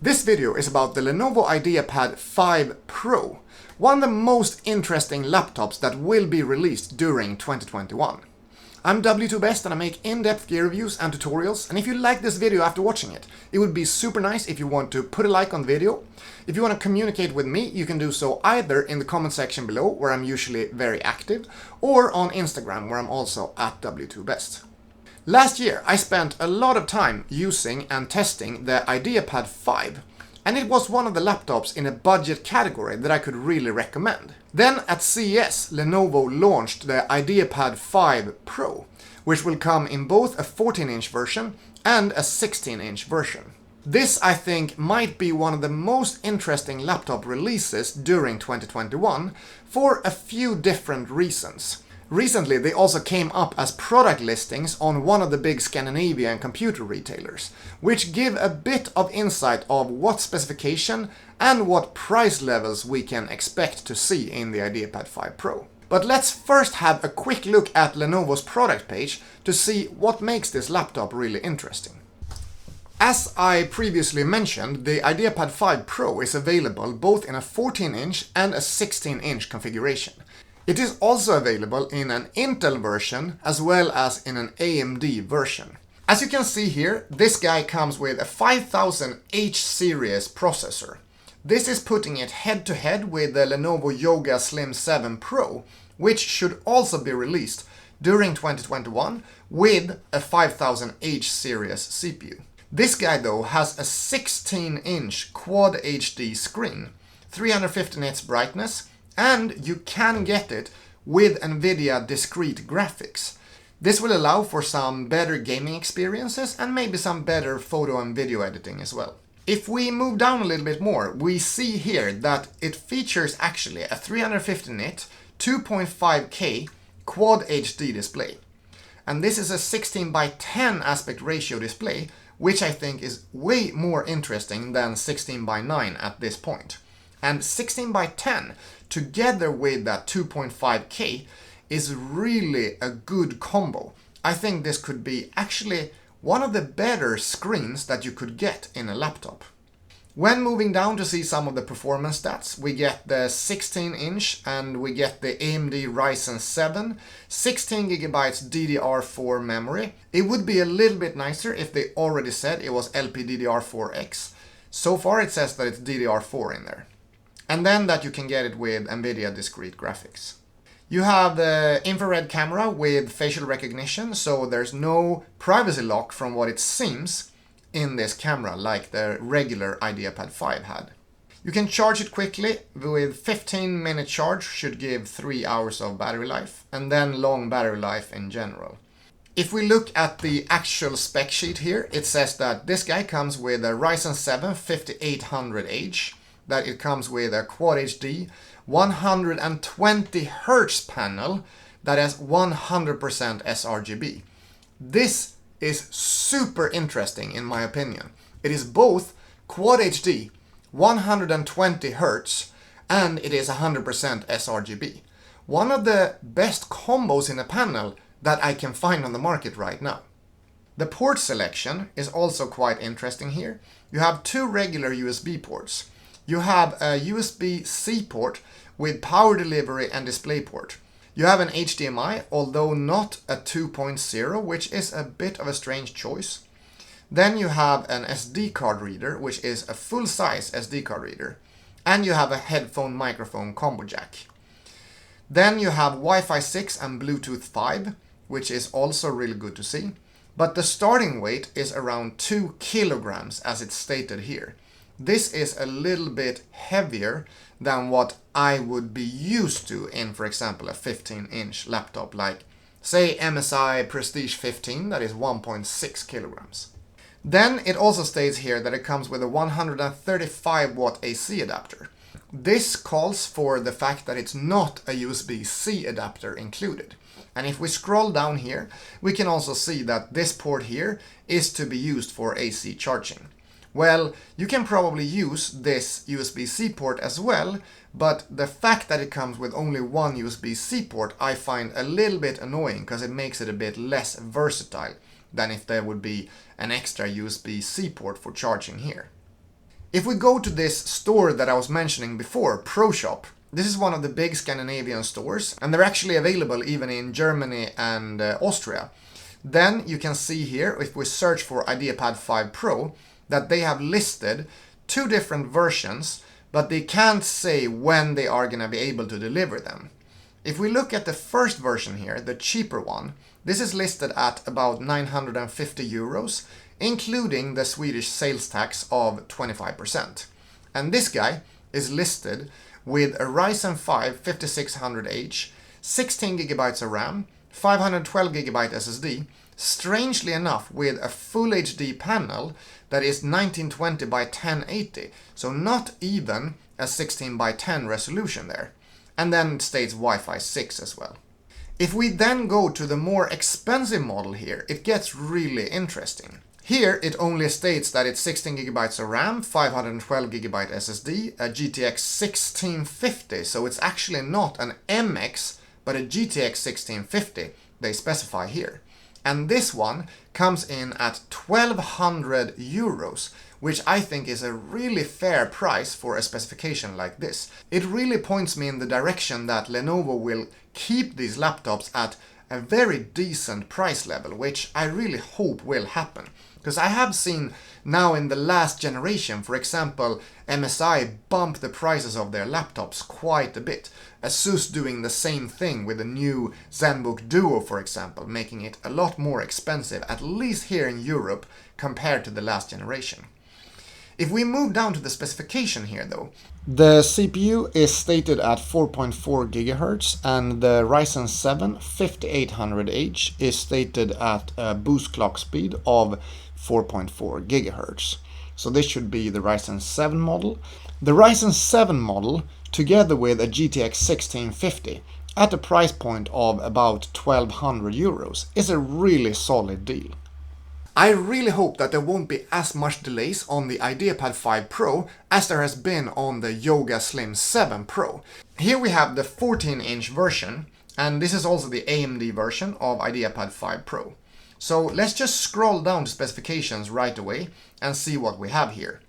This video is about the Lenovo Ideapad 5 Pro, one of the most interesting laptops that will be released during 2021. I'm W2Best and I make in-depth gear reviews and tutorials, and if you like this video after watching it, it would be super nice if you want to put a like on the video. If you want to communicate with me, you can do so either in the comment section below, where I'm usually very active, or on Instagram, where I'm also at W2Best. Last year, I spent a lot of time using and testing the Ideapad 5, and it was one of the laptops in a budget category that I could really recommend. Then at CES, Lenovo launched the Ideapad 5 Pro, which will come in both a 14-inch version and a 16-inch version. This, I think, might be one of the most interesting laptop releases during 2021 for a few different reasons. Recently, they also came up as product listings on one of the big Scandinavian computer retailers, which give a bit of insight of what specification and what price levels we can expect to see in the Ideapad 5 Pro. But let's first have a quick look at Lenovo's product page to see what makes this laptop really interesting. As I previously mentioned, the Ideapad 5 Pro is available both in a 14-inch and a 16-inch configuration. It is also available in an Intel version as well as in an AMD version. As you can see here, this guy comes with a 5000H series processor. This is putting it head to head with the Lenovo Yoga Slim 7 Pro, which should also be released during 2021 with a 5000H series CPU. This guy though has a 16-inch Quad HD screen, 350 nits brightness, and you can get it with NVIDIA discrete graphics. This will allow for some better gaming experiences and maybe some better photo and video editing as well. If we move down a little bit more, we see here that it features actually a 350 nit 2.5K Quad HD display. And this is a 16:10 aspect ratio display, which I think is way more interesting than 16:9 at this point. And 16:10 together with that 2.5K is really a good combo. I think this could be actually one of the better screens that you could get in a laptop. When moving down to see some of the performance stats, we get the 16-inch and we get the AMD Ryzen 7, 16GB DDR4 memory. It would be a little bit nicer if they already said it was LPDDR4X. So far it says that it's DDR4 in there. And then that you can get it with NVIDIA discrete graphics. You have the infrared camera with facial recognition, so there's no privacy lock from what it seems in this camera like the regular Ideapad 5 had. You can charge it quickly with 15-minute charge, should give 3 hours of battery life, and then long battery life in general. If we look at the actual spec sheet here, it says that this guy comes with a Ryzen 7 5800H, that it comes with a Quad HD 120 Hz panel that has 100% sRGB. This is super interesting in my opinion. It is both Quad HD 120 Hz and it is 100% sRGB. One of the best combos in a panel that I can find on the market right now. The port selection is also quite interesting here. You have two regular USB ports. You have a USB-C port with power delivery and DisplayPort. You have an HDMI, although not a 2.0, which is a bit of a strange choice. Then you have an SD card reader, which is a full-size SD card reader. And you have a headphone microphone combo jack. Then you have Wi-Fi 6 and Bluetooth 5, which is also really good to see. But the starting weight is around 2 kilograms, as it's stated here. This is a little bit heavier than what I would be used to in, for example, a 15-inch laptop like, say, MSI Prestige 15, that is 1.6 kilograms. Then it also states here that it comes with a 135 watt AC adapter. This calls for the fact that it's not a USB-C adapter included. And if we scroll down here, we can also see that this port here is to be used for AC charging. Well, you can probably use this USB-C port as well, but the fact that it comes with only one USB-C port I find a little bit annoying because it makes it a bit less versatile than if there would be an extra USB-C port for charging here. If we go to this store that I was mentioning before, ProShop, this is one of the big Scandinavian stores, and they're actually available even in Germany and Austria. Then you can see here, if we search for Ideapad 5 Pro, that they have listed 2 different versions, but they can't say when they are going to be able to deliver them. If we look at the first version here, the cheaper one, this is listed at about 950 euros, including the Swedish sales tax of 25%. And this guy is listed with a Ryzen 5 5600H, 16GB of RAM, 512GB SSD, strangely enough with a Full HD panel that is 1920 by 1080, so not even a 16 by 10 resolution there. And then it states Wi-Fi 6 as well. If we then go to the more expensive model here, it gets really interesting. Here it only states that it's 16GB of RAM, 512GB SSD, a GTX 1650, so it's actually not an MX, but a GTX 1650 they specify here. And this one comes in at 1200 euros, which I think is a really fair price for a specification like this. It really points me in the direction that Lenovo will keep these laptops at a very decent price level, which I really hope will happen. Because I have seen now in the last generation, for example, MSI bump the prices of their laptops quite a bit. Asus doing the same thing with the new ZenBook Duo, for example, making it a lot more expensive, at least here in Europe, compared to the last generation. If we move down to the specification here though, the CPU is stated at 4.4 GHz and the Ryzen 7 5800H is stated at a boost clock speed of 4.4 GHz. So this should be the Ryzen 7 model. The Ryzen 7 model, together with a GTX 1650, at a price point of about 1200 euros, is a really solid deal. I really hope that there won't be as much delays on the Ideapad 5 Pro as there has been on the Yoga Slim 7 Pro. Here we have the 14-inch version, and this is also the AMD version of Ideapad 5 Pro. So let's just scroll down to specifications right away and see what we have here.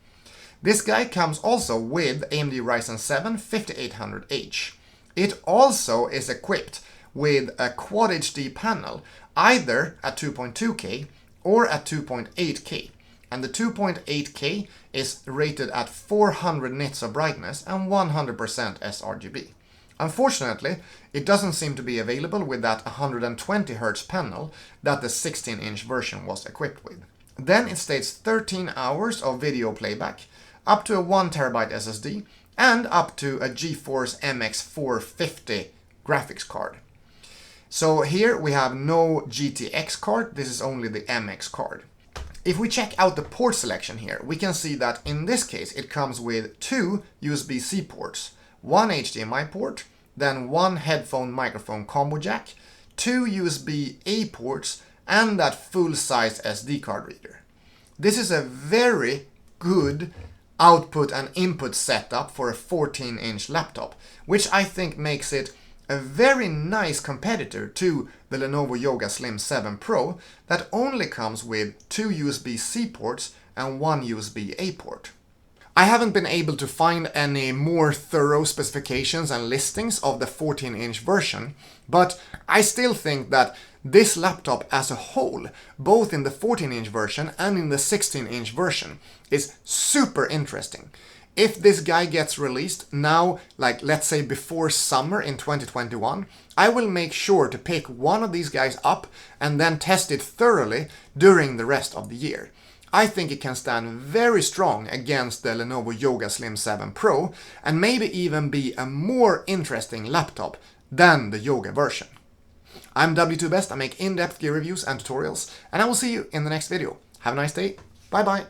This guy comes also with AMD Ryzen 7 5800H. It also is equipped with a Quad HD panel, either at 2.2K or at 2.8K. And the 2.8K is rated at 400 nits of brightness and 100% sRGB. Unfortunately, it doesn't seem to be available with that 120Hz panel that the 16-inch version was equipped with. Then it states 13 hours of video playback, up to a 1TB SSD, and up to a GeForce MX 450 graphics card. So here we have no GTX card, this is only the MX card. If we check out the port selection here, we can see that in this case it comes with 2 USB-C ports, 1 HDMI port, then 1 headphone microphone combo jack, 2 USB-A ports, and that full-size SD card reader. This is a very good output and input setup for a 14-inch laptop, which I think makes it a very nice competitor to the Lenovo Yoga Slim 7 Pro that only comes with 2 USB-C ports and 1 USB-A port. I haven't been able to find any more thorough specifications and listings of the 14-inch version, but I still think that this laptop as a whole, both in the 14-inch version and in the 16-inch version, is super interesting. If this guy gets released now, like let's say before summer in 2021, I will make sure to pick one of these guys up and then test it thoroughly during the rest of the year. I think it can stand very strong against the Lenovo Yoga Slim 7 Pro and maybe even be a more interesting laptop than the Yoga version. I'm W2Best, I make in-depth gear reviews and tutorials, and I will see you in the next video. Have a nice day, bye bye!